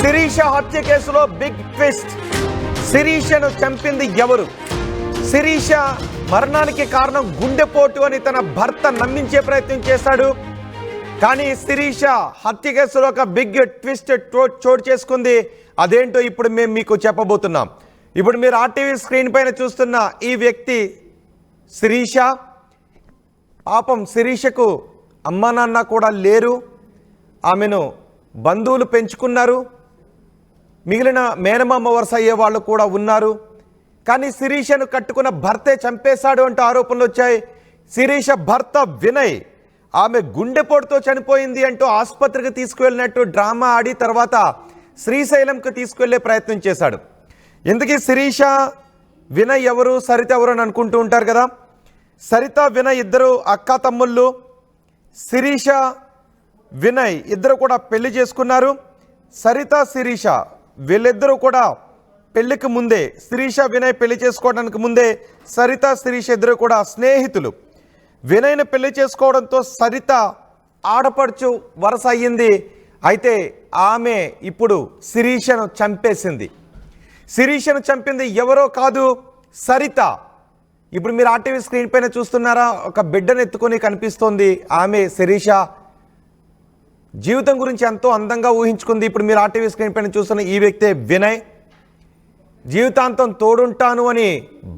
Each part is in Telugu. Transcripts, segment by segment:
శిరీష హత్య కేసులో బిగ్ ట్విస్ట్. శిరీషను చంపింది ఎవరు? శిరీష మరణానికి కారణం గుండెపోటు అని తన భర్త నమ్మించే ప్రయత్నం చేశాడు. కానీ శిరీష హత్య కేసులో ఒక బిగ్ ట్విస్ట్ చోటు చేసుకుంది. అదేంటో ఇప్పుడు మేము మీకు చెప్పబోతున్నాం. ఇప్పుడు మీరు ఆర్టీవీ స్క్రీన్ పైన చూస్తున్న ఈ వ్యక్తి శిరీష. పాపం శిరీషకు అమ్మా నాన్న కూడా లేరు. ఆమెను బంధువులు పెంచుకున్నారు. మిగిలిన మేనమామ వరుస అయ్యే వాళ్ళు కూడా ఉన్నారు. కానీ శిరీషను కట్టుకున్న భర్తే చంపేశాడు అంటూ ఆరోపణలు వచ్చాయి. శిరీష భర్త వినయ్ ఆమె గుండెపోటుతో చనిపోయింది అంటూ ఆసుపత్రికి తీసుకువెళ్ళినట్టు డ్రామా ఆడి తర్వాత శ్రీశైలంకు తీసుకువెళ్ళే ప్రయత్నం చేశాడు. ఇందుకీ శిరీష వినయ్ ఎవరు, సరిత ఎవరు అని అనుకుంటూ ఉంటారు కదా. సరిత వినయ్ ఇద్దరు అక్క తమ్ముళ్ళు. శిరీష వినయ్ ఇద్దరు కూడా పెళ్లి చేసుకున్నారు. సరిత శిరీష వీళ్ళిద్దరూ కూడా పెళ్లికి ముందే, శిరీష వినయ్ పెళ్లి చేసుకోవడానికి ముందే సరిత శిరీష ఇద్దరు కూడా స్నేహితులు. వినయ్ని పెళ్లి చేసుకోవడంతో సరిత ఆడపడుచు వరస అయ్యింది. అయితే ఆమె ఇప్పుడు శిరీషను చంపేసింది. శిరీషను చంపింది ఎవరో కాదు, సరిత. ఇప్పుడు మీరు ఆర్టీవీ స్క్రీన్ పైన చూస్తున్నారా, ఒక బిడ్డను ఎత్తుకొని కనిపిస్తోంది. ఆమె శిరీష జీవితం గురించి ఎంతో అందంగా ఊహించుకుంది. ఇప్పుడు మీరు ఆర్టీవీ స్క్రీన్ పైన చూస్తున్న ఈ వ్యక్తే వినయ్. జీవితాంతం తోడుంటాను అని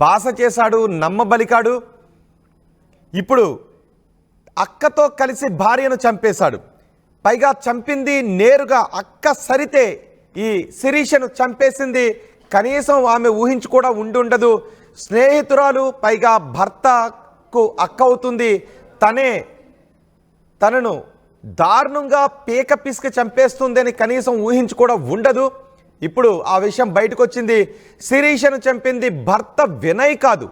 బాస చేశాడు, నమ్మబలికాడు. ఇప్పుడు అక్కతో కలిసి భార్యను చంపేశాడు. పైగా చంపింది నేరుగా అక్క సరితే ఈ శిరీషను చంపేసింది. కనీసం ఆమె ఊహించి కూడా ఉండదు. స్నేహితురాలు, పైగా భర్తకు అక్క అవుతుంది. తనను దారుణంగా పీక పిసికి చంపేస్తుంది అని కనీసం ఊహించి కూడా ఉండదు. ఇప్పుడు ఆ విషయం బయటకు వచ్చింది. శిరీషను చంపింది భర్త వినయ్ కాదు.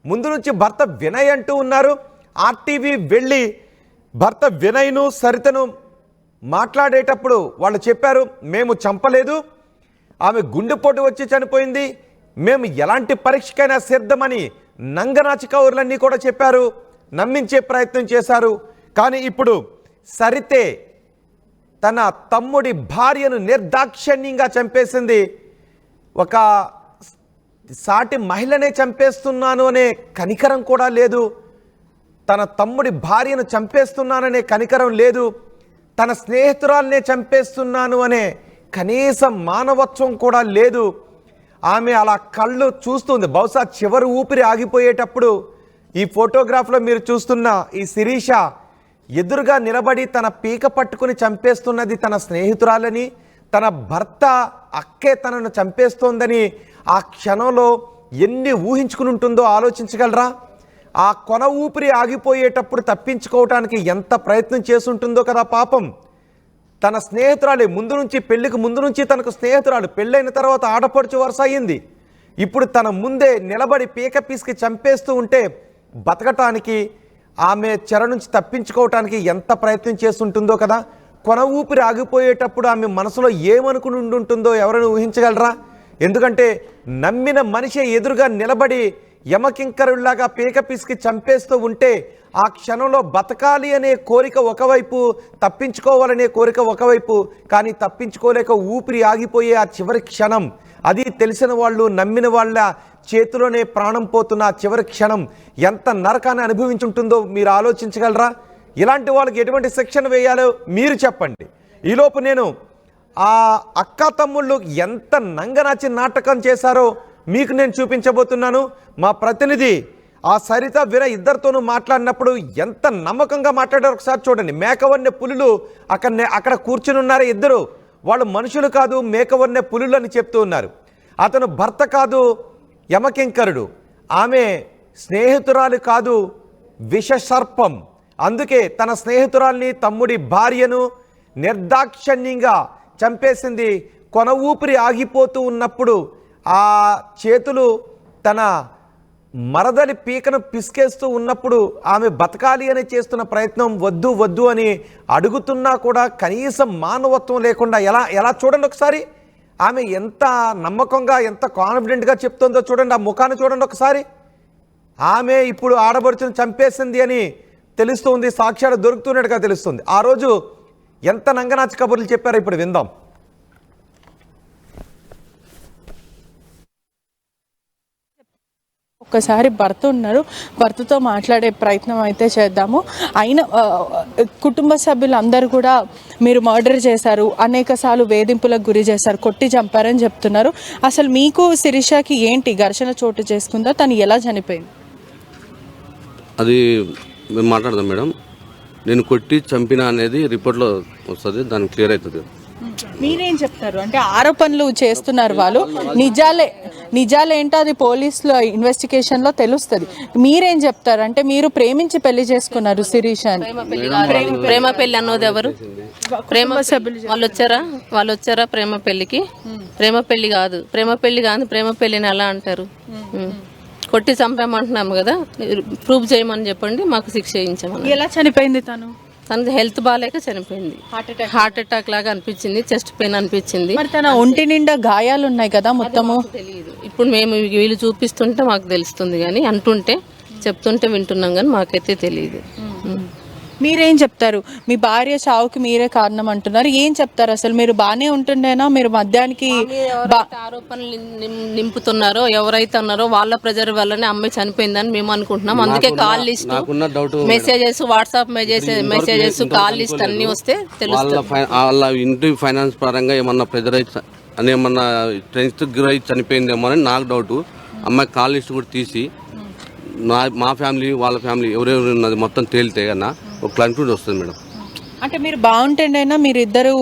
ముందు నుంచి భర్త వినయ్ అంటూ ఉన్నారు. ఆర్టీవీ వెళ్ళి భర్త వినయ్ను సరితను మాట్లాడేటప్పుడు వాళ్ళు చెప్పారు, మేము చంపలేదు, ఆమె గుండెపోటు వచ్చి చనిపోయింది, మేము ఎలాంటి పరీక్షకైనా సిద్ధమని నంగనాచి కౌరులన్నీ కూడా చెప్పారు, నమ్మించే ప్రయత్నం చేశారు. కానీ ఇప్పుడు సరితే తన తమ్ముడి భార్యను నిర్దాక్షిణ్యంగా చంపేసింది. ఒక సాటి మహిళనే చంపేస్తున్నాను అనే కనికరం కూడా లేదు. తన తమ్ముడి భార్యను చంపేస్తున్నాననే కనికరం లేదు. తన స్నేహితురాలనే చంపేస్తున్నాను అనే కనీసం మానవత్వం కూడా లేదు. ఆమె అలా కళ్ళు చూస్తుంది. బహుశా చివరి ఊపిరి ఆగిపోయేటప్పుడు ఈ ఫోటోగ్రాఫ్లో మీరు చూస్తున్న ఈ శిరీష ఎదురుగా నిలబడి తన పీక పట్టుకుని చంపేస్తున్నది తన స్నేహితురాలని, తన భర్త అక్కే తనను చంపేస్తోందని ఆ క్షణంలో ఎన్ని ఊహించుకుని ఉంటుందో ఆలోచించగలరా? ఆ కొన ఊపిరి ఆగిపోయేటప్పుడు తప్పించుకోవటానికి ఎంత ప్రయత్నం చేసుంటుందో కదా పాపం. తన స్నేహితురాలే పెళ్లికి ముందు నుంచి తనకు స్నేహితురాలు, పెళ్ళైన తర్వాత ఆడపడుచు వరుస అయ్యింది. ఇప్పుడు తన ముందే నిలబడి పీక పీసికి చంపేస్తూ ఉంటే బతకటానికి, ఆమె చెర నుంచి తప్పించుకోవటానికి ఎంత ప్రయత్నం చేస్తుంటుందో కదా. కొన ఊపిరి ఆగిపోయేటప్పుడు ఆమె మనసులో ఏమనుకుని ఉంటుందో ఎవరైనా ఊహించగలరా? ఎందుకంటే నమ్మిన మనిషి ఎదురుగా నిలబడి యమకింకరుల్లాగా పీక పీసికి చంపేస్తూ ఉంటే ఆ క్షణంలో బతకాలి అనే కోరిక ఒకవైపు, తప్పించుకోవాలనే కోరిక ఒకవైపు, కానీ తప్పించుకోలేక ఊపిరి ఆగిపోయే ఆ చివరి క్షణం, అది తెలిసిన వాళ్ళు, నమ్మిన వాళ్ళ చేతిలోనే ప్రాణం పోతున్న ఆ చివరి క్షణం ఎంత నరకాన్ని అనుభవించుంటుందో మీరు ఆలోచించగలరా? ఇలాంటి వాళ్ళకి ఎటువంటి శిక్షణ వేయాలో మీరు చెప్పండి. ఈలోపు నేను ఆ అక్క తమ్ముళ్ళు ఎంత నంగనాచి నాటకం చేశారో మీకు నేను చూపించబోతున్నాను. మా ప్రతినిధి ఆ సరిత వినయ్ ఇద్దరితోనూ మాట్లాడినప్పుడు ఎంత నమ్మకంగా మాట్లాడారో ఒకసారి చూడండి. మేకవన్నె పులులు అక్కడ కూర్చుని ఉన్నారు ఇద్దరు. వాళ్ళు మనుషులు కాదు, మేకవన్నె పులులు అని చెప్తూ ఉన్నారు. అతను భర్త కాదు, యమకింకరుడు. ఆమె స్నేహితురాలు కాదు, విషసర్పం. అందుకే తన స్నేహితురాల్ని, తమ్ముడి భార్యను నిర్దాక్షిణ్యంగా చంపేసింది. కొన ఊపిరి ఆగిపోతూ ఉన్నప్పుడు ఆ చేతులు తన మరదలి పీకను పిసికేస్తూ ఉన్నప్పుడు ఆమె బతకాలి అని చేస్తున్న ప్రయత్నం వద్దు వద్దు అని అడుగుతున్నా కూడా కనీసం మానవత్వం లేకుండా ఎలా చూడండి ఒకసారి. ఆమె ఎంత నమ్మకంగా, ఎంత కాన్ఫిడెంట్గా చెప్తుందో చూడండి. ఆ ముఖాన్ని చూడండి ఒకసారి. ఆమె ఇప్పుడు ఆడబడుచును చంపేసింది అని తెలుస్తుంది, సాక్ష్యాలు దొరుకుతున్నట్టుగా తెలుస్తుంది. ఆ రోజు ఎంత నంగనాచి కబుర్లు చెప్పారో ఇప్పుడు విందాం. ఒక్కసారి భర్త ఉన్నారు, భర్తతో మాట్లాడే ప్రయత్నం అయితే చేద్దాము. అయిన కుటుంబ సభ్యులందరూ కూడా మీరు మర్డర్ చేశారు, అనేకసార్లు వేధింపులకు గురి చేశారు, కొట్టి చంపారని చెప్తున్నారు. అసలు మీకు శిరీషకి ఏంటి ఘర్షణ చోటు చేసుకుందా, తను ఎలా చనిపోయింది? అది మేము మాట్లాడదాం మేడం. నేను కొట్టి చంపిన అనేది రిపోర్ట్లో వస్తుంది, దానికి క్లియర్ అవుతుంది. మీరేం చెప్తారు? అంటే ఆరోపణలు చేస్తున్నారు వాళ్ళు, నిజాలేంటో అది పోలీసుల ఇన్వెస్టిగేషన్లో తెలుస్తుంది. మీరేం చెప్తారు? అంటే మీరు ప్రేమించి పెళ్లి చేసుకున్నారు శిరీష్ అని. ప్రేమ పెళ్లి అన్నది ఎవరు? ప్రేమ సభ్యులు వాళ్ళు వచ్చారా ప్రేమ పెళ్లికి? ప్రేమ పెళ్లి కాదు, ప్రేమ పెళ్లిని ఎలా అంటారు? కొట్టి చంపామంటున్నాము కదా, ప్రూఫ్ చేయమని చెప్పండి, మాకు శిక్ష చేయించామని. ఎలా చనిపోయింది తనకి హెల్త్ బాగాలేక చనిపోయింది. హార్ట్ అటాక్ లాగా అనిపించింది, చెస్ట్ పెయిన్ అనిపించింది. మరి తన ఒంటి నిండా గాయాలు ఉన్నాయి కదా మొత్తము. తెలియదు, ఇప్పుడు మేము వీళ్ళు చూపిస్తుంటే మాకు తెలుస్తుంది, కానీ అంటుంటే చెప్తుంటే వింటున్నాం, కానీ మాకైతే తెలియదు. మీరేం చెప్తారు? మీ భార్య చావుకి మీరే కారణం అంటున్నారు, ఏం చెప్తారు? అసలు మీరు బాగానే ఉంటుండేనా? మీరు మధ్యానికి ఆరోపణలు నింపుతున్నారో ఎవరైతే ఉన్నారో వాళ్ళ ప్రెజర్ వల్లనే అమ్మాయి చనిపోయిందని మేము అనుకుంటున్నాం. అందుకే call list, messages, WhatsApp messages, call list అన్ని వస్తే తెలుస్తుంది. వాళ్ళ ఇంటి ఫైనాన్స్ పరంగా ఏమన్నా ప్రెజర్ అని ఏమన్నా స్ట్రెంత్ గురై చనిపోయిందేమో అని నాకు డౌట్. అమ్మాయి కాల్ లిస్ట్ కూడా తీసి మా ఫ్యామిలీ వాళ్ళ ఫ్యామిలీ ఎవరెవరు ఉన్నది మొత్తం తేలితే కన్నా ఒక క్లారిటీ వస్తుంది మేడం. అంటే మీరు బాగుంటుండేనా, మీరిద్దరు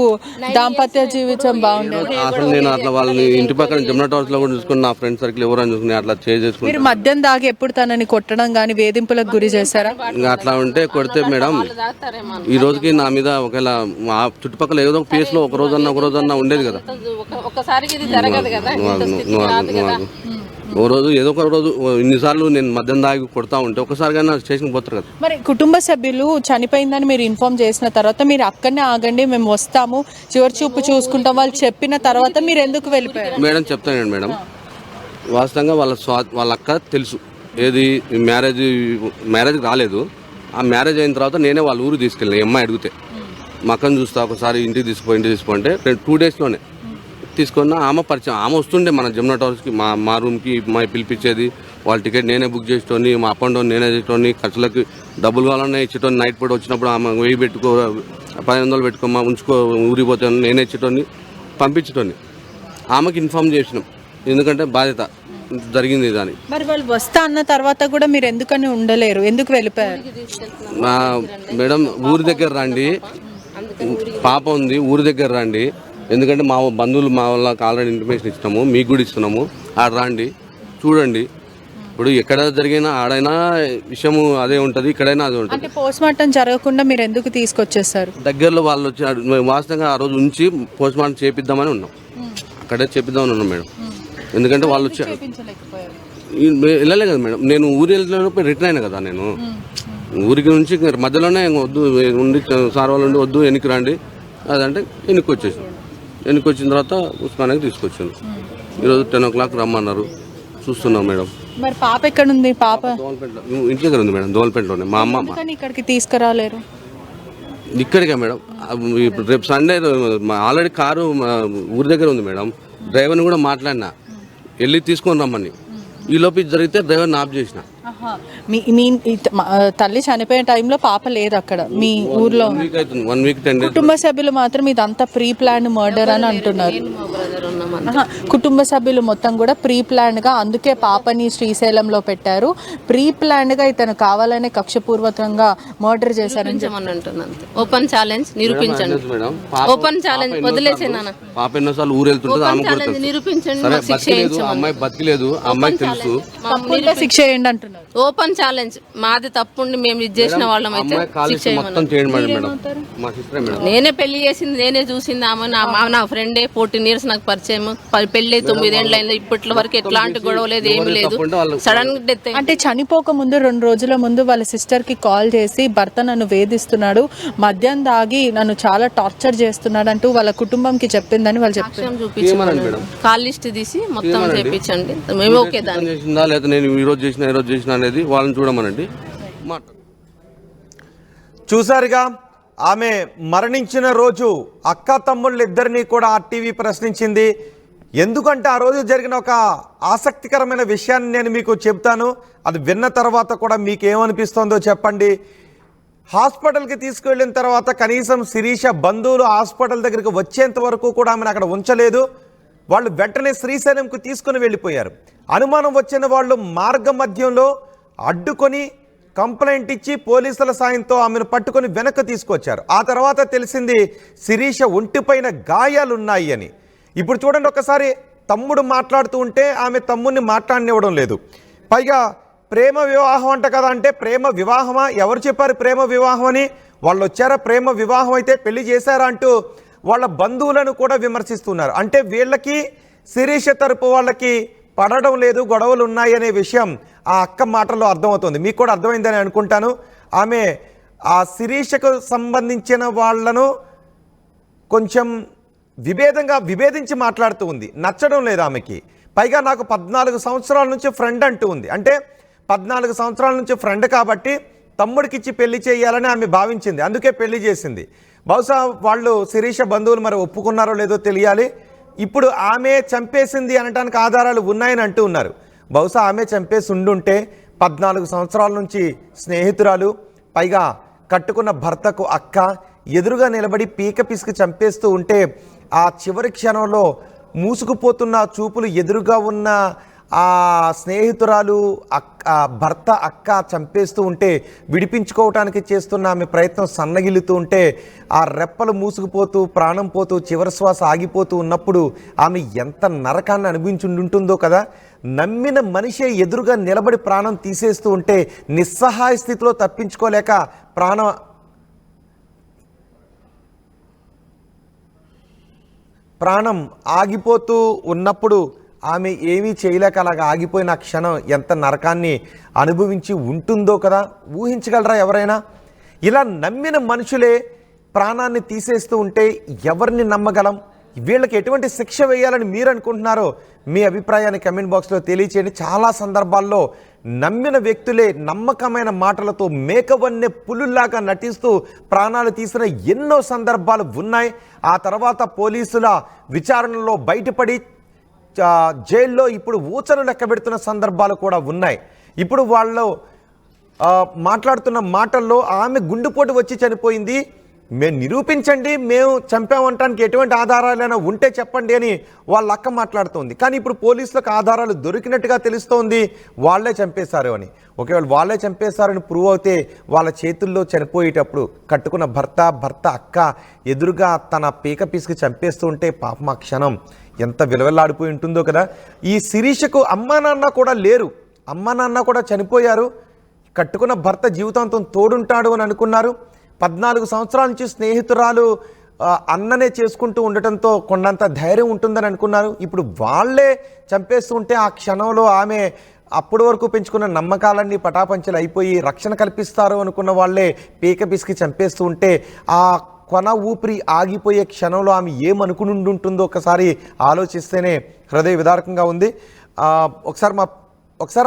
దాంపత్య జీవితం బాగుండేది? అసలు నేను అట్లా వాళ్ళని ఇంటి పక్కన జమునా టవర్స్ లో కూడా చూసుకుని నా ఫ్రెండ్ సర్కిల్ ఎవరైనా చూసుకుని అట్లా చేసుకుని. మీరు మద్యం దాగి ఎప్పుడు తనని కొట్టడం కానీ వేధింపులకు గురి చేశారా? ఇంకా అట్లా ఉంటే కొడితే మేడం ఈ రోజుకి నా మీద ఒకవేళ మా చుట్టుపక్కల ఏదో ఒక ప్లేస్ లో ఒక రోజన్నా ఉండేది కదా. ఓ రోజు ఏదో ఒక రోజు ఇన్నిసార్లు నేను మద్యం దాగి కొడతా ఉంటే ఒకసారిగా స్టేషన్కి పోతారు కదా. మరి కుటుంబ సభ్యులు చనిపోయిందని మీరు ఇన్ఫార్మ్ చేసిన తర్వాత మీరు అక్కడనే ఆగండి, మేము వస్తాము, చివరి చూపు చూసుకుంటాం వాళ్ళు చెప్పిన తర్వాత మీరు ఎందుకు వెళ్ళిపోయారు? మేడం చెప్తానండి మేడం, వాస్తవంగా వాళ్ళ అక్క తెలుసు ఏది మ్యారేజ్ రాలేదు. ఆ మ్యారేజ్ అయిన తర్వాత నేనే వాళ్ళ ఊరు తీసుకెళ్ళిన అమ్మాయి అడిగితే, మా అక్కని చూస్తా ఒకసారి ఇంటికి తీసుకో అంటే 2 డేస్లోనే తీసుకున్న. ఆమె పరిచయం, ఆమె వస్తుండే మన జమునా టవర్స్కి, మా రూమ్కి మా పిలిపించేది. వాళ్ళ టికెట్ నేనే బుక్ చేసేటోని, మా అప్ అండ్ డౌన్ నేనే చేసేటోని, ఖర్చులకి డబ్బులు కావాలన్నా ఇచ్చేటోని. నైట్ పూట వచ్చినప్పుడు ఆమె 1000 పెట్టుకో, 1500 పెట్టుకోమా ఉంచుకో, ఊరిపోతే నేనే ఇచ్చేటోని, పంపించేటోని. ఆమెకి ఇన్ఫార్మ్ చేసినాం, ఎందుకంటే బాధ్యత జరిగింది దాని. మరి వాళ్ళు వస్తా అన్న తర్వాత కూడా మీరు ఎందుకని ఉండలేరు, ఎందుకు వెళ్ళిపోయారు? మేడం ఊరి దగ్గర రండి, పాప ఉంది, ఊరి దగ్గర రండి. ఎందుకంటే మా బంధువులు మా వాళ్ళకి ఆల్రెడీ ఇన్ఫర్మేషన్ ఇచ్చినాము, మీకు కూడా ఇస్తున్నాము. ఆడ రండి చూడండి. ఇప్పుడు ఎక్కడ జరిగినా ఆడైనా విషయము అదే ఉంటుంది, ఇక్కడైనా అదే ఉంటుంది. అంటే పోస్ట్ మార్టం జరగకుండా మీరు ఎందుకు తీసుకొచ్చేస్తారు? దగ్గరలో వాళ్ళు వచ్చి వాస్తవంగా ఆ రోజు ఉంచి పోస్ట్ మార్టం చేపిద్దామని ఉన్నాం, అక్కడే చేపిద్దామని ఉన్నాం మేడం. ఎందుకంటే వాళ్ళు వచ్చి వెళ్ళలే కదా మేడం, నేను ఊరు వెళ్ళినప్పుడు రిటర్న్ అయినా కదా. నేను ఊరికి నుంచి మధ్యలోనే వద్దు ఉండి సార్ వాళ్ళు ఉండి వద్దు వెనక్కి రండి అదంటే వెనక్కి వచ్చేసాను. వెనక్కి వచ్చిన తర్వాత ఉస్మానియాకి తీసుకొచ్చాను. ఈరోజు 10 o'clock రమ్మన్నారు, చూస్తున్నాం మేడం. మరి పాప ఎక్కడ ఉంది? పాప ఇంటి దగ్గర ఉంది మేడం, దోల్పేటలోనే. మా అమ్మ ఇక్కడికి తీసుకురాలేరు? ఇక్కడికే మేడం, ఇప్పుడు రేపు సండే ఆల్రెడీ కారు ఊరి దగ్గర ఉంది మేడం. డ్రైవర్ని కూడా మాట్లాడినా వెళ్ళి తీసుకొని రమ్మని. ఈ లోపు జరిగితే డ్రైవర్ని ఆఫ్ చేసిన. మీ తల్లి చనిపోయే టైంలో పాప లేదు అక్కడ మీ ఊర్లో? 1 week 10 days. కుటుంబ సభ్యులు మాత్రం ఇదంతా ప్రీ ప్లాన్ మర్డర్ అని అంటున్నారు. కుటుంబ సభ్యులు మొత్తం కూడా ప్రీ ప్లాన్ గా, అందుకే పాపని శ్రీశైలంలో పెట్టారు, ప్రీ ప్లాన్ గా ఇతను కావాలనే కక్షపూర్వకంగా మర్డర్ చేశారని అంటున్నాను. ఓపెన్ ఛాలెంజ్ నిరూపించండి. ఓపెన్ ఛాలెంజ్ వదిలేసేనా? పాప ఎన్నోసార్లు ఊరు వెళ్తుంటుంది, నిరూపించండి. అమ్మాయి బతికిలేదు, అమ్మాయి తెలుసు, శిక్ష చేయండి అంటున్నారు. ఓపెన్ ఛాలెంజ్, మాది తప్పుండి మేము ఇది చేసిన వాళ్ళం అయితే నేనే పెళ్లి చేసింది, నేనే చూసింది ఆమె. నా ఫ్రెండే 14 years నాకు పరిచయం, పెళ్లి 9 ఏళ్ళు అయింది, ఇప్పటి వరకు ఎట్లాంటి గొడవ లేదు, ఏమి లేదు. సడన్ గా డెత్. అంటే చనిపోక ముందు 2 రోజుల ముందు వాళ్ళ సిస్టర్ కి కాల్ చేసి భర్త నన్ను వేధిస్తున్నాడు, మద్యం దాగి నన్ను చాలా టార్చర్ చేస్తున్నాడు అంటూ వాళ్ళ కుటుంబంకి చెప్పిందని వాళ్ళు చెప్పారు. చూపించారు, కాల్ లిస్ట్ తీసి మొత్తం చేయించండి, మేము ఓకే దాన్ని. లేదా నేను ఈ రోజు చేసిన అనేది వాళ్ళని చూడమనండి. చూసారుగా, ఆమె మరణించిన రోజు అక్క తమ్ముళ్ళిద్దరినీ కూడా RTV ప్రశ్నించింది. ఎందుకంటే ఆ రోజు జరిగిన ఒక ఆసక్తికరమైన విషయాన్ని నేను మీకు చెప్తాను. అది విన్న తర్వాత కూడా మీకు ఏమనిపిస్తుందో చెప్పండి. హాస్పిటల్కి తీసుకువెళ్ళిన తర్వాత కనీసం శిరీష బంధువులు హాస్పిటల్ దగ్గరికి వచ్చేంత వరకు కూడా ఆమెను అక్కడ ఉంచలేదు. వాళ్ళు వెంటనే శ్రీశైలంకు తీసుకుని వెళ్ళిపోయారు. అనుమానం వచ్చిన వాళ్ళు మార్గ మధ్యంలో అడ్డుకొని కంప్లైంట్ ఇచ్చి పోలీసుల సాయంతో ఆమెను పట్టుకొని వెనక్కి తీసుకొచ్చారు. ఆ తర్వాత తెలిసింది శిరీష ఒంటిపైన గాయాలున్నాయి అని. ఇప్పుడు చూడండి, ఒకసారి తమ్ముడు మాట్లాడుతూ ఉంటే ఆమె తమ్ముడిని మాట్లాడనివ్వడం లేదు. పైగా ప్రేమ వివాహం అంట కదా, అంటే ప్రేమ వివాహమా? ఎవరు చెప్పారు ప్రేమ వివాహం అని? వాళ్ళు వచ్చారా ప్రేమ వివాహం అయితే పెళ్లి చేశారా అంటూ వాళ్ళ బంధువులను కూడా విమర్శిస్తున్నారు. అంటే వీళ్ళకి శిరీష తరపు వాళ్ళకి పడడం లేదు, గొడవలు ఉన్నాయి అనే విషయం ఆ అక్క మాటల్లో అర్థమవుతుంది. మీకు కూడా అర్థమైందని అనుకుంటాను. ఆమె ఆ శిరీషకు సంబంధించిన వాళ్ళను కొంచెం విభేదించి మాట్లాడుతూ ఉంది. నచ్చడం లేదు ఆమెకి. పైగా నాకు 14 సంవత్సరాల నుంచి ఫ్రెండ్ అంటూ ఉంది. అంటే 14 సంవత్సరాల నుంచి ఫ్రెండ్ కాబట్టి తమ్ముడికిచ్చి పెళ్లి చేయాలని ఆమె భావించింది, అందుకే పెళ్లి చేసింది. బహుశా వాళ్ళు శిరీష బంధువులు మరి ఒప్పుకున్నారో లేదో తెలియాలి. ఇప్పుడు ఆమె చంపేసింది అనడానికి ఆధారాలు ఉన్నాయని అంటూ ఉన్నారు. బహుశా ఆమె చంపేసి ఉండుంటే 14 సంవత్సరాల నుంచి స్నేహితురాలు, పైగా కట్టుకున్న భర్తకు అక్క, ఎదురుగా నిలబడి పీక పిసికి చంపేస్తూ ఉంటే ఆ చివరి క్షణంలో మూసుకుపోతున్న చూపులు ఎదురుగా ఉన్న ఆ స్నేహితురాలు భర్త అక్క చంపేస్తూ ఉంటే విడిపించుకోవటానికి చేస్తున్న ఆమె ప్రయత్నం సన్నగిలుతూ ఉంటే ఆ రెప్పలు మూసుకుపోతూ ప్రాణం పోతూ చివరి శ్వాస ఆగిపోతూ ఉన్నప్పుడు ఆమె ఎంత నరకాన్ని అనుభవించుంటుందో కదా. నమ్మిన మనిషే ఎదురుగా నిలబడి ప్రాణం తీసేస్తూ ఉంటే నిస్సహాయ స్థితిలో తప్పించుకోలేక ప్రాణం ఆగిపోతూ ఉన్నప్పుడు ఆమె ఏమీ చేయలేక అలాగ ఆగిపోయిన క్షణం ఎంత నరకాన్ని అనుభవించి ఉంటుందో కదా. ఊహించగలరా ఎవరైనా? ఇలా నమ్మిన మనుషులే ప్రాణాన్ని తీసేస్తూ ఉంటే ఎవరిని నమ్మగలం? వీళ్ళకి ఎటువంటి శిక్ష వేయాలని మీరు అనుకుంటున్నారో మీ అభిప్రాయాన్ని కమెంట్ బాక్స్లో తెలియచేయండి. చాలా సందర్భాల్లో నమ్మిన వ్యక్తులే నమ్మకమైన మాటలతో మేకవన్నే పులుల్లాగా నటిస్తూ ప్రాణాలు తీసిన ఎన్నో సందర్భాలు ఉన్నాయి. ఆ తర్వాత పోలీసుల విచారణలో బయటపడి జైల్లో ఇప్పుడు ఊచలు లెక్క పెడుతున్న సందర్భాలు కూడా ఉన్నాయి. ఇప్పుడు వాళ్ళు మాట్లాడుతున్న మాటల్లో ఆమె గుండెపోటు వచ్చి చనిపోయింది, మేము నిరూపించండి, మేము చంపామంటానికి ఎటువంటి ఆధారాలైనా ఉంటే చెప్పండి అని వాళ్ళ అక్క మాట్లాడుతోంది. కానీ ఇప్పుడు పోలీసులకు ఆధారాలు దొరికినట్టుగా తెలుస్తోంది వాళ్ళే చంపేశారు అని. ఒకవేళ వాళ్ళే చంపేశారని ప్రూవ్ అవుతే వాళ్ళ చేతుల్లో చనిపోయేటప్పుడు కట్టుకున్న భర్త అక్క ఎదురుగా తన పీక పీసుకు చంపేస్తూ ఉంటే పాపం ఆ క్షణం ఎంత విలువలాడిపోయి ఉంటుందో కదా. ఈ శిరీషకు అమ్మా నాన్న కూడా లేరు, అమ్మా నాన్న కూడా చనిపోయారు. కట్టుకున్న భర్త జీవితాంతం తోడుంటాడు అని అనుకున్నారు. 14 సంవత్సరాల నుంచి స్నేహితురాలు అన్ననే చేసుకుంటూ ఉండటంతో కొండంత ధైర్యం ఉంటుందని అనుకున్నారు. ఇప్పుడు వాళ్ళే చంపేస్తూ ఉంటే ఆ క్షణంలో ఆమె అప్పటి వరకు పెంచుకున్న నమ్మకాలన్నీ పటాపంచలు అయిపోయి రక్షణ కల్పిస్తారు అనుకున్న వాళ్ళే పీక పిసికి చంపేస్తూ ఉంటే ఆ కొన ఊపిరి ఆగిపోయే క్షణంలో ఆమె ఏమనుకుని ఉంటుందో ఒకసారి ఆలోచిస్తేనే హృదయ విదారకంగా ఉంది. ఒకసారి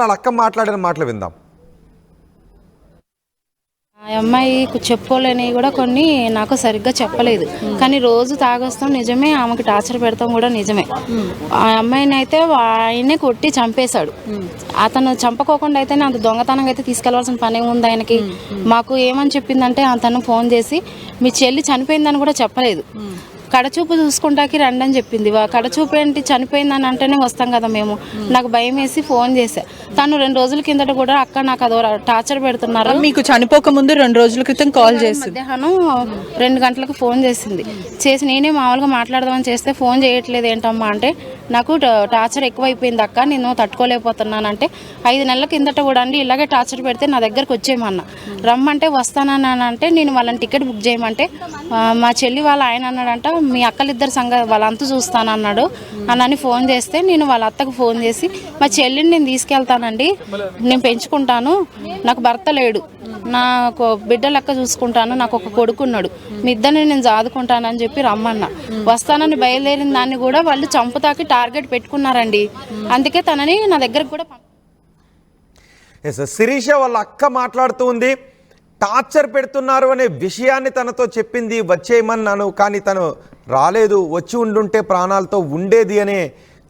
వాళ్ళ అక్క మాట్లాడిన మాటలు విందాం. ఆ అమ్మాయి చెప్పుకోలేనివి కూడా కొన్ని నాకు సరిగ్గా చెప్పలేదు, కానీ రోజు తాగొస్తాం నిజమే, ఆమెకి టార్చర్ పెడతాం కూడా నిజమే. ఆ అమ్మాయిని అయితే ఆయనే కొట్టి చంపేశాడు. అతను చంపకోకుండా అయితే అంత దొంగతనంగా అయితే తీసుకెళ్లాల్సిన పని ఉంది ఆయనకి. మాకు ఏమని చెప్పిందంటే అతను ఫోన్ చేసి మీ చెల్లి చనిపోయిందని కూడా చెప్పలేదు, కడచూపు చూసుకుంటాకి రండి అని చెప్పింది. కడచూపు ఏంటి, చనిపోయిందని అంటేనే వస్తాం కదా మేము. నాకు భయం వేసి ఫోన్ చేశా. తను 2 రోజుల కిందట కూడా అక్క నాకు అదో టార్చర్ పెడుతున్నారు. మీకు చనిపోక ముందు 2 రోజుల క్రితం కాల్ చేసి మధ్యాహ్నం 2 గంటలకు ఫోన్ చేసి నేనే మామూలుగా మాట్లాడదామని చేస్తే ఫోన్ చేయట్లేదు ఏంటమ్మా అంటే, నాకు టార్చర్ ఎక్కువైపోయింది అక్క, నేను తట్టుకోలేకపోతున్నానంటే 5 నెలల కిందట కూడా అండి ఇలాగే టార్చర్ పెడితే నా దగ్గరకు వచ్చేయమన్నా, రమ్మంటే వస్తానని అంటే నేను వాళ్ళని టికెట్ బుక్ చేయమంటే మా చెల్లి వాళ్ళ ఆయన అన్నాడంట మీ అక్కలిద్దరు వాళ్ళంతా చూస్తానన్నాడు అని ఫోన్ చేస్తే నేను వాళ్ళ అత్తకు ఫోన్ చేసి మా చెల్లిని నేను తీసుకెళ్తానండి, నేను పెంచుకుంటాను, నాకు భర్త లేడు, నాకు బిడ్డ లెక్క చూసుకుంటాను, నాకు ఒక కొడుకున్నాడు, మీ ఇద్దరిని నేను జాదుకుంటానని చెప్పి రమ్మన్నా. వస్తానని బయలుదేరిన దాన్ని కూడా వాళ్ళు చంపుతాకి టార్గెట్ పెట్టుకున్నారండి. అందుకే తనని నా దగ్గరకు కూడా శిరీష వాళ్ళ అక్క మాట్లాడుతూ ఉంది. టార్చర్ పెడుతున్నారు అనే విషయాన్ని తనతో చెప్పింది, వచ్చేయమన్నాను, కానీ తను రాలేదు, వచ్చి ఉండుంటే ప్రాణాలతో ఉండేది అనే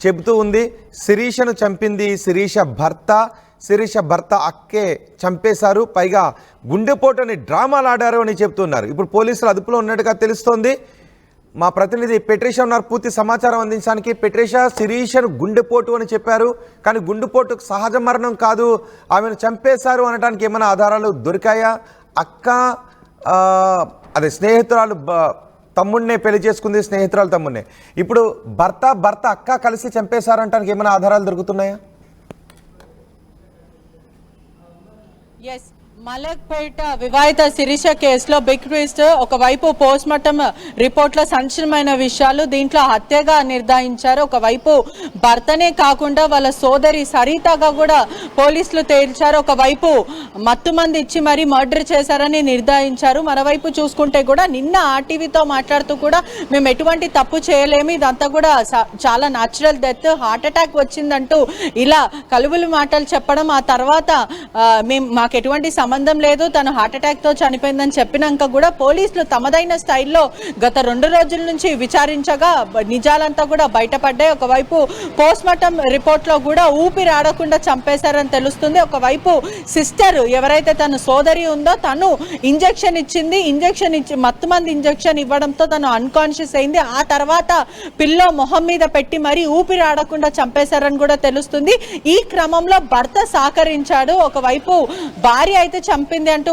చెబుతూ ఉంది. శిరీషను చంపింది శిరీష భర్త అక్కే చంపేశారు, పైగా గుండెపోటుని డ్రామాలు ఆడారు అని చెప్తున్నారు. ఇప్పుడు పోలీసులు అదుపులో ఉన్నట్టుగా తెలుస్తోంది. మా ప్రతినిధి పెట్రిషా ఉన్నారు పూర్తి సమాచారం అందించడానికి. పెట్రిషా, శిరీషను గుండెపోటు అని చెప్పారు, కానీ గుండెపోటుకు సహజ మరణం కాదు, ఆమెను చంపేశారు అనడానికి ఏమైనా ఆధారాలు దొరికాయా? అక్క అదే స్నేహితురాలు తమ్ముడినే పెళ్లి చేసుకుంది, స్నేహితురాలు తమ్ముడినే. ఇప్పుడు భర్త అక్క కలిసి చంపేశారు అనడానికి ఏమైనా ఆధారాలు దొరుకుతున్నాయా? ఎస్, మలక్పేట వివాహిత శిరీష కేసులో బిగ్ ట్విస్ట్. ఒకవైపు పోస్ట్ మార్టం రిపోర్ట్లో సంచలనమైన విషయాలు, దీంట్లో హత్యగా నిర్ధారించారు. ఒకవైపు భర్తనే కాకుండా వాళ్ళ సోదరి సరితగా కూడా పోలీసులు తేల్చారు. ఒకవైపు మత్తుమంది ఇచ్చి మరీ మర్డర్ చేశారని నిర్ధారించారు. మరోవైపు చూసుకుంటే కూడా నిన్న ఆర్టీవీతో మాట్లాడుతూ కూడా మేము ఎటువంటి తప్పు చేయలేము, ఇదంతా కూడా చాలా న్యాచురల్ డెత్, హార్ట్ అటాక్ వచ్చిందంటూ ఇలా కలుబులు మాటలు చెప్పడం. ఆ తర్వాత మాకు ఎటువంటి సంబంధం లేదు, తను హార్ట్ అటాక్ తో చనిపోయిందని చెప్పినాక కూడా పోలీసులు తమదైన స్టైల్లో గత 2 రోజుల నుంచి విచారించగా నిజాలంతా కూడా బయటపడ్డాయి. ఒకవైపు పోస్ట్ మార్టం రిపోర్ట్ లో కూడా ఊపిరి ఆడకుండా చంపేశారని తెలుస్తుంది. ఒకవైపు సిస్టర్ ఎవరైతే తన సోదరి ఉందో తను ఇంజెక్షన్ ఇచ్చి మత్తుమంది ఇంజెక్షన్ ఇవ్వడంతో తను అన్కాన్షియస్ అయింది. ఆ తర్వాత పిల్లో మొహం మీద పెట్టి మరీ ఊపిరి ఆడకుండా చంపేశారని కూడా తెలుస్తుంది. ఈ క్రమంలో భర్త సహకరించాడు. ఒకవైపు భార్య అయితే చంపింది అంటూ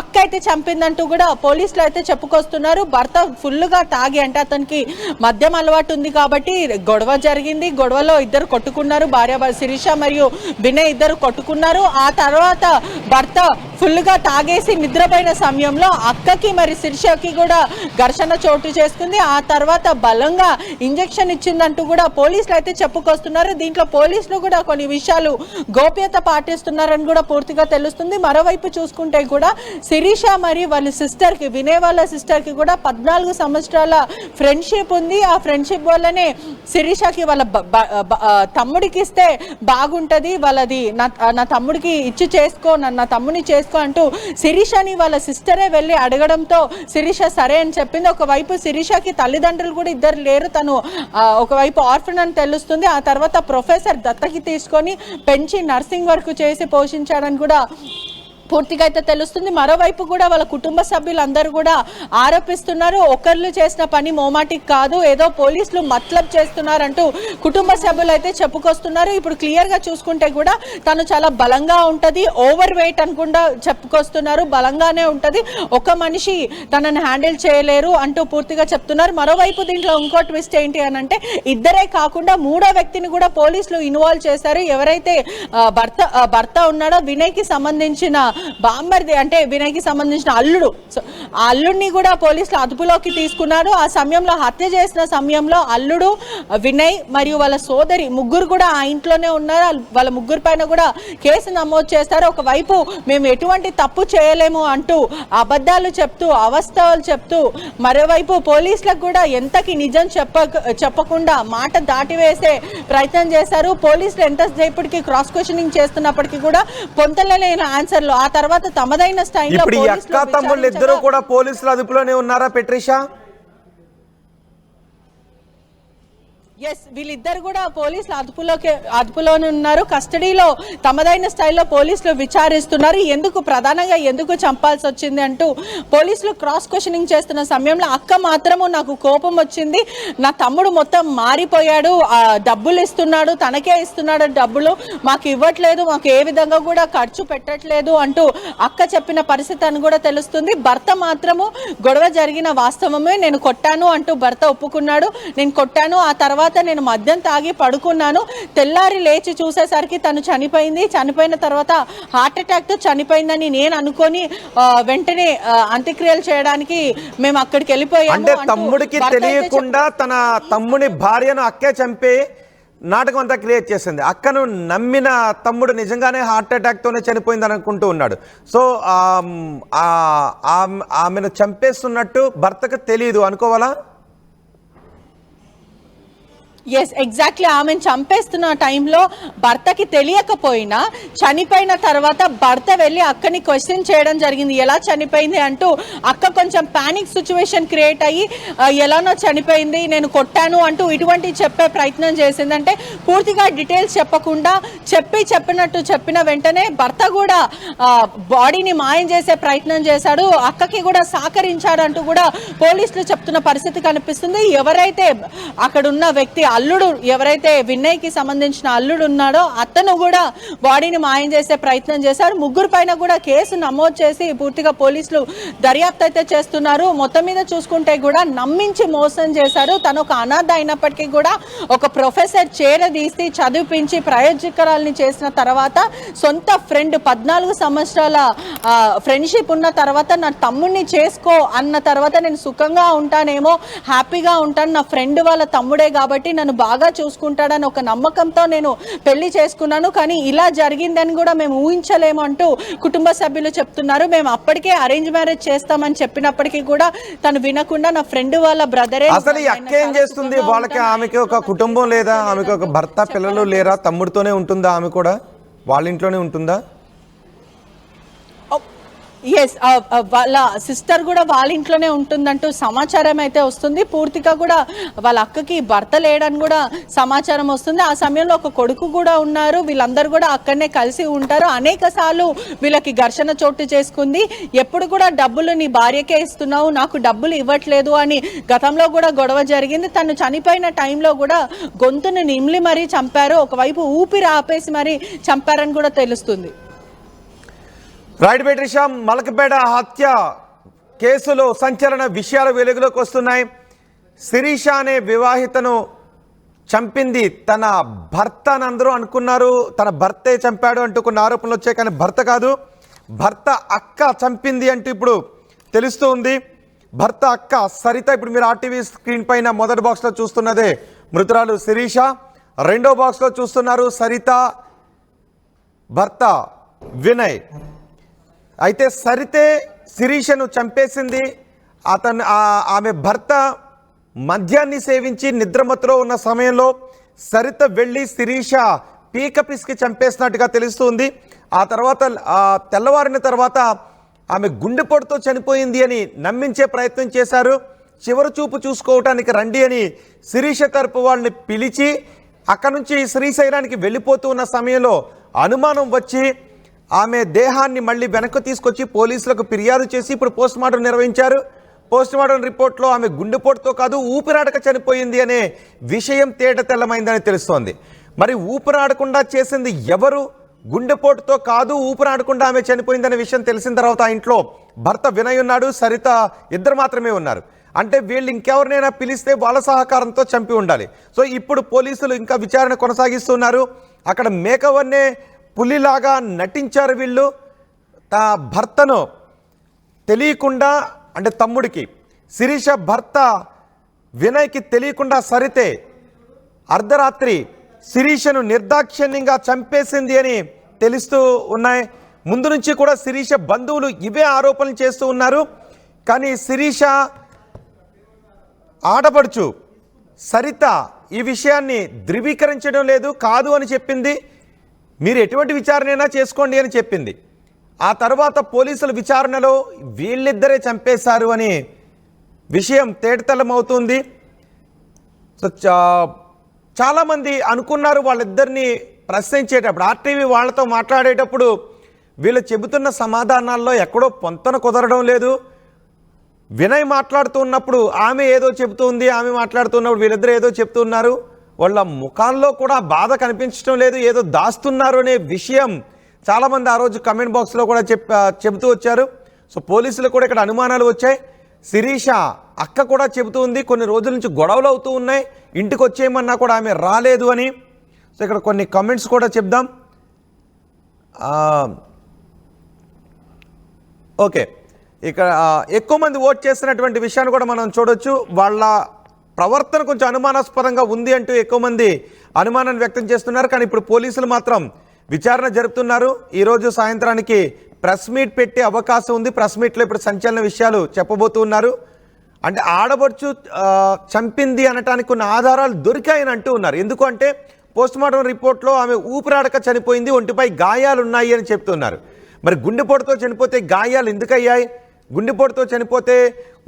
అక్క అయితే చంపిందంటూ కూడా పోలీసులు అయితే చెప్పుకొస్తున్నారు. భర్త ఫుల్గా తాగి, అంటే అతనికి మద్యం అలవాటు ఉంది కాబట్టి గొడవ జరిగింది. గొడవలో ఇద్దరు కొట్టుకున్నారు, భార్య శిరీష మరియు వినయ్ ఇద్దరు కొట్టుకున్నారు. ఆ తర్వాత భర్త ఫుల్గా తాగేసి నిద్రపోయిన సమయంలో అక్కకి మరి శిరీషకి కూడా ఘర్షణ చోటు చేసుకుంది. ఆ తర్వాత బలంగా ఇంజెక్షన్ ఇచ్చిందంటూ కూడా పోలీసులు అయితే చెప్పుకొస్తున్నారు. దీంట్లో పోలీసులు కూడా కొన్ని విషయాలు గోప్యత పాటిస్తున్నారని కూడా పూర్తిగా తెలుస్తుంది. మరోవైపు చూసుకుంటే కూడా శిరీష మరియు వాళ్ళ సిస్టర్ కి, వినయ్ వాళ్ళ సిస్టర్ కి కూడా 14 సంవత్సరాల ఫ్రెండ్షిప్ ఉంది. ఆ ఫ్రెండ్షిప్ వల్లనే శిరీషకి వాళ్ళ తమ్ముడికి ఇస్తే బాగుంటది, వాళ్ళది నా తమ్ముడికి ఇచ్చి చేసుకో, నా తమ్ముని చేసుకో అంటూ శిరీషని వాళ్ళ సిస్టరే వెళ్ళి అడగడంతో శిరీష సరే అని చెప్పింది. ఒకవైపు శిరీషకి తల్లిదండ్రులు కూడా ఇద్దరు లేరు, తను ఒకవైపు ఆర్ఫన్ అని తెలుస్తుంది. ఆ తర్వాత ప్రొఫెసర్ దత్తకి తీసుకొని పెంచి నర్సింగ్ వర్క్ చేసి పోషించాడని కూడా పూర్తిగా అయితే తెలుస్తుంది. మరోవైపు కూడా వాళ్ళ కుటుంబ సభ్యులందరూ కూడా ఆరోపిస్తున్నారు, ఒకళ్ళు చేసిన పని మోమాటిక్ కాదు, ఏదో పోలీసులు మతలబ్ చేస్తున్నారంటూ కుటుంబ సభ్యులు అయితే చెప్పుకొస్తున్నారు. ఇప్పుడు క్లియర్ గా చూసుకుంటే కూడా తను చాలా బలంగా ఉంటది, ఓవర్ వెయిట్ అనుకుండా చెప్పుకొస్తున్నారు, బలంగానే ఉంటది, ఒక మనిషి తనని హ్యాండిల్ చేయలేరు అంటూ పూర్తిగా చెప్తున్నారు. మరోవైపు దీంట్లో ఇంకో ట్విస్ట్ ఏంటి అని అంటే ఇద్దరే కాకుండా 3వ వ్యక్తిని కూడా పోలీసులు ఇన్వాల్వ్ చేశారు. ఎవరైతే భర్త ఉన్నాడో వినయ్కి సంబంధించిన బామ్మర్ది, అంటే వినయ్కి సంబంధించిన అల్లుడు, ఆ అల్లుడిని కూడా పోలీసులు అదుపులోకి తీసుకున్నారు. ఆ సమయంలో హత్య చేసిన సమయంలో అల్లుడు, వినయ్ మరియు వాళ్ళ సోదరి ముగ్గురు కూడా ఆ ఇంట్లోనే ఉన్నారు. వాళ్ళ ముగ్గురు పైన కూడా కేసు నమోదు చేస్తారు. ఒకవైపు మేము ఎటువంటి తప్పు చేయలేము అంటూ అబద్ధాలు చెప్తూ, అవస్థలు చెప్తూ, మరోవైపు పోలీసులకు కూడా ఎంతకి నిజం చెప్పకుండా మాట దాటివేసే ప్రయత్నం చేశారు. పోలీసులు ఎంతసేపటికి క్రాస్ క్వశ్చనింగ్ చేస్తున్నప్పటికీ కూడా పొంతలేని ఆన్సర్లు. ఆ తర్వాత తమదైన స్టైల్లో ఇప్పుడు ఈ అక్క తమ్ముళ్ళు ఇద్దరు కూడా పోలీసుల అదుపులోనే ఉన్నారా పెట్రిషా? ఎస్, వీళ్ళిద్దరు కూడా పోలీసులు అదుపులోనే ఉన్నారు, కస్టడీలో తమదైన స్టైల్లో పోలీసులు విచారిస్తున్నారు. ప్రధానంగా ఎందుకు చంపాల్సి వచ్చింది అంటూ పోలీసులు క్రాస్ క్వశ్చనింగ్ చేస్తున్న సమయంలో అక్క మాత్రము నాకు కోపం వచ్చింది, నా తమ్ముడు మొత్తం మారిపోయాడు, డబ్బులు ఇస్తున్నాడు, తనకే ఇస్తున్నాడు డబ్బులు, మాకు ఇవ్వట్లేదు, మాకు ఏ విధంగా కూడా ఖర్చు పెట్టట్లేదు అంటూ అక్క చెప్పిన పరిస్థితి అని కూడా తెలుస్తుంది. భర్త మాత్రము గొడవ జరిగిన వాస్తవమే, నేను కొట్టాను అంటూ భర్త ఒప్పుకున్నాడు, నేను కొట్టాను, ఆ తర్వాత నేను మద్యం తాగి పడుకున్నాను, తెల్లారి లేచి చూసేసరికి తను చనిపోయిన తర్వాత హార్ట్ అటాక్ తో చనిపోయిందని నేను అనుకొని వెంటనే అంత్యక్రియలు చేయడానికి మేము అక్కడికి వెళ్ళిపోయాము. అంటే తమ్ముడికి తెలియకుండా తన తమ్ముని భార్యను అక్కే చంపి నాటకం అంతా క్రియేట్ చేసింది. అక్కను నమ్మిన తమ్ముడు నిజంగానే హార్ట్ అటాక్ తోనే చనిపోయిందని అనుకుంటూ ఉన్నాడు. సో ఆమెను చంపేస్తున్నట్టు భర్తకు తెలియదు అనుకోవాలా? ఎస్ ఎగ్జాక్ట్లీ ఆమెను చంపేస్తున్న టైంలో భర్తకి తెలియకపోయినా చనిపోయిన తర్వాత భర్త వెళ్ళి అక్కని క్వశ్చన్ చేయడం జరిగింది, ఎలా చనిపోయింది అంటూ. అక్క కొంచెం పానిక్ సిచ్యువేషన్ క్రియేట్ అయ్యి ఎలానో చనిపోయింది, నేను కొట్టాను అంటూ ఇటువంటి చెప్పే ప్రయత్నం చేసిందంటే పూర్తిగా డీటెయిల్స్ చెప్పకుండా చెప్పిన వెంటనే భర్త కూడా బాడీని మాయం చేసే ప్రయత్నం చేశాడు, అక్కకి కూడా సహకరించాడంటూ కూడా పోలీసులు చెప్తున్న పరిస్థితి కనిపిస్తుంది. ఎవరైతే అక్కడున్న వ్యక్తి అల్లుడు, ఎవరైతే వినయ్కి సంబంధించిన అల్లుడు ఉన్నాడో అతను కూడా బాడీని మాయం చేసే ప్రయత్నం చేశారు. ముగ్గురు పైన కూడా కేసు నమోదు చేసి పూర్తిగా పోలీసులు దర్యాప్తు అయితే చేస్తున్నారు. మొత్తం మీద చూసుకుంటే కూడా నమ్మించి మోసం చేశారు. తను ఒక అనాథ అయినప్పటికీ కూడా ఒక ప్రొఫెసర్ చేరదీసి చదివించి ప్రయోజకురాల్ని చేసిన తర్వాత సొంత ఫ్రెండ్ 14 సంవత్సరాల ఫ్రెండ్షిప్ ఉన్న తర్వాత నా తమ్ముడిని చేసుకో అన్న తర్వాత నేను సుఖంగా ఉంటానేమో, హ్యాపీగా ఉంటాను, నా ఫ్రెండ్ వాళ్ళ తమ్ముడే కాబట్టి నన్ను బాగా చూసుకుంటాడని ఒక నమ్మకంతో నేను పెళ్లి చేసుకున్నాను, కానీ ఇలా జరిగిందని కూడా మేము ఊహించలేము అంటూ కుటుంబ సభ్యులు చెప్తున్నారు. మేము అప్పటికే అరేంజ్ మ్యారేజ్ చేస్తామని చెప్పినప్పటికీ కూడా తను వినకుండా నా ఫ్రెండ్ వాళ్ళ బ్రదరే. అసలు ఈ అక్క ఏం చేస్తుంది? వాళ్ళకి ఆమెకి ఒక కుటుంబం లేదా? ఆమెకి ఒక భర్త పిల్లలు లేరా? తమ్ముడితోనే ఉంటుందా? ఆమె కూడా వాళ్ళ ఇంట్లోనే ఉంటుందా? ఎస్ వాళ్ళ సిస్టర్ కూడా వాళ్ళ ఇంట్లోనే ఉంటుందంటూ సమాచారం అయితే వస్తుంది. పూర్తిగా కూడా వాళ్ళ అక్కకి భర్త లేడని కూడా సమాచారం వస్తుంది. ఆ సమయంలో ఒక కొడుకు కూడా ఉన్నారు, వీళ్ళందరూ కూడా అక్కడనే కలిసి ఉంటారు. అనేక సార్లు వీళ్ళకి ఘర్షణ చోటు చేసుకుంది. ఎప్పుడు కూడా డబ్బులు నీ భార్యకే ఇస్తున్నావు, నాకు డబ్బులు ఇవ్వట్లేదు అని గతంలో కూడా గొడవ జరిగింది. తను చనిపోయిన టైంలో కూడా గొంతును నిమిలి మరీ చంపారు, ఒకవైపు ఊపిరి ఆపేసి మరీ చంపారని కూడా తెలుస్తుంది. రైట్ బెట్రిషా, మలకపేట హత్య కేసులో సంచలన విషయాలు వెలుగులోకి వస్తున్నాయి. శిరీష అనే వివాహితను చంపింది తన భర్త అని అందరూ అనుకున్నారు. తన భర్తే చంపాడు అంటూ కొన్ని ఆరోపణలు వచ్చాయి, కానీ భర్త కాదు, భర్త అక్క చంపింది అంటూ ఇప్పుడు తెలుస్తూ ఉంది. భర్త అక్క సరిత. ఇప్పుడు మీరు ఆర్టీవీ స్క్రీన్ పైన మొదటి బాక్స్లో చూస్తున్నదే మృతురాలు శిరీష, రెండో బాక్స్లో చూస్తున్నారు సరిత భర్త వినయ్. అయితే సరితే శిరీషను చంపేసింది. ఆమె భర్త మద్యాన్ని సేవించి నిద్రమత్తులో ఉన్న సమయంలో సరిత వెళ్ళి శిరీష పీక పిసికి చంపేసినట్టుగా తెలుస్తుంది. ఆ తర్వాత తెల్లవారిన తర్వాత ఆమె గుండెపోటుతో చనిపోయింది అని నమ్మించే ప్రయత్నం చేశారు. చివరి చూపు చూసుకోవటానికి రండి అని శిరీష తరపు వాళ్ళని పిలిచి అక్కడి నుంచి శ్రీశైలానికి వెళ్ళిపోతూ ఉన్న సమయంలో అనుమానం వచ్చి ఆమె దేహాన్ని మళ్ళీ వెనక్కి తీసుకొచ్చి పోలీసులకు ఫిర్యాదు చేసి ఇప్పుడు పోస్ట్మార్టం నిర్వహించారు. పోస్ట్మార్టం రిపోర్ట్లో ఆమె గుండెపోటుతో కాదు ఊపిరాడక చనిపోయింది అనే విషయం తేట తెల్లమైందని తెలుస్తోంది. మరి ఊపిరాడకుండా చేసింది ఎవరు? గుండెపోటుతో కాదు, ఊపిరాడకుండా ఆమె చనిపోయిందనే విషయం తెలిసిన తర్వాత ఆ ఇంట్లో భర్త వినయ్ ఉన్నాడు, సరిత ఇద్దరు మాత్రమే ఉన్నారు. అంటే వీళ్ళు ఇంకెవరినైనా పిలిస్తే వాళ్ళ సహకారంతో చంపి ఉండాలి. సో ఇప్పుడు పోలీసులు ఇంకా విచారణ కొనసాగిస్తున్నారు. అక్కడ మేకవన్నే పులిలాగా నటించారు వీళ్ళు. భర్తను తెలియకుండా, అంటే తమ్ముడికి, శిరీష భర్త వినయ్కి తెలియకుండా సరితే అర్ధరాత్రి శిరీషను నిర్దాక్షిణ్యంగా చంపేసింది అని తెలుస్తూ ఉన్నాయి. ముందు నుంచి కూడా శిరీష బంధువులు ఇవే ఆరోపణలు చేస్తూ ఉన్నారు. కానీ శిరీష ఆడపడుచు సరిత ఈ విషయాన్ని ధృవీకరించడం లేదు, కాదు అని చెప్పింది. మీరు ఎటువంటి విచారణైనా చేసుకోండి అని చెప్పింది. ఆ తర్వాత పోలీసుల విచారణలో వీళ్ళిద్దరే చంపేశారు అని విషయం తేటతెల్లమవుతుంది. సో చాలామంది అనుకున్నారు వాళ్ళిద్దరిని ప్రశ్నించేటప్పుడు, ఆర్టీవీ వాళ్ళతో మాట్లాడేటప్పుడు వీళ్ళు చెబుతున్న సమాధానాల్లో ఎక్కడో పొంతన కుదరడం లేదు. వినయ్ మాట్లాడుతూ ఉన్నప్పుడు ఆమె ఏదో చెబుతుంది, ఆమె మాట్లాడుతున్నప్పుడు వీళ్ళిద్దరు ఏదో చెప్తున్నారు. వాళ్ళ ముఖాల్లో కూడా బాధ కనిపించడం లేదు, ఏదో దాస్తున్నారు అనే విషయం చాలామంది ఆ రోజు కమెంట్ బాక్స్లో కూడా చెబుతూ వచ్చారు. సో పోలీసులు కూడా ఇక్కడ అనుమానాలు వచ్చాయి. శిరీష అక్క కూడా చెబుతూ ఉంది కొన్ని రోజుల నుంచి గొడవలు అవుతూ ఉన్నాయి, ఇంటికి వచ్చేయమన్నా కూడా ఆమె రాలేదు అని. సో ఇక్కడ కొన్ని కమెంట్స్ కూడా చెప్దాం. ఓకే, ఇక్కడ ఎక్కువ మంది ఓట్ చేస్తున్నటువంటి విషయాన్ని కూడా మనం చూడొచ్చు. వాళ్ళ ప్రవర్తన కొంచెం అనుమానాస్పదంగా ఉంది అంటూ ఎక్కువ మంది అనుమానాన్ని వ్యక్తం చేస్తున్నారు. కానీ ఇప్పుడు పోలీసులు మాత్రం విచారణ జరుపుతున్నారు. ఈరోజు సాయంత్రానికి ప్రెస్ మీట్ పెట్టే అవకాశం ఉంది. ప్రెస్ మీట్లో ఇప్పుడు సంచలన విషయాలు చెప్పబోతున్నారు. అంటే ఆడబడుచు చంపింది అనటానికి కొన్ని ఆధారాలు దొరికాయని అంటూ ఉన్నారు. ఎందుకంటే పోస్ట్మార్టం రిపోర్ట్లో ఆమె ఊపిరాడక చనిపోయింది, ఒంటిపై గాయాలు ఉన్నాయి అని చెప్తున్నారు. మరి గుండెపోటుతో చనిపోతే గాయాలు ఎందుకు అయ్యాయి? గుండెపోటుతో చనిపోతే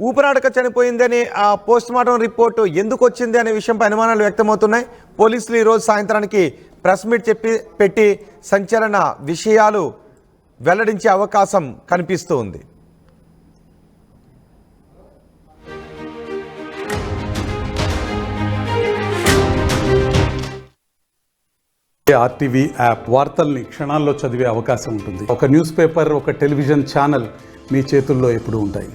ఊపిరాడక చనిపోయిందని ఆ పోస్ట్మార్టం రిపోర్టు ఎందుకు వచ్చింది అనే విషయంపై అనుమానాలు వ్యక్తమవుతున్నాయి. పోలీసులు ఈరోజు సాయంత్రానికి ప్రెస్ మీట్ పెట్టి సంచలన విషయాలు వెల్లడించే అవకాశం కనిపిస్తూ ఉంది. ఆర్టీవీ యాప్ వార్తల్ని క్షణాల్లో చదివే అవకాశం ఉంటుంది. ఒక న్యూస్ పేపర్, ఒక టెలివిజన్ ఛానల్ మీ చేతుల్లో ఎప్పుడూ ఉంటాయి.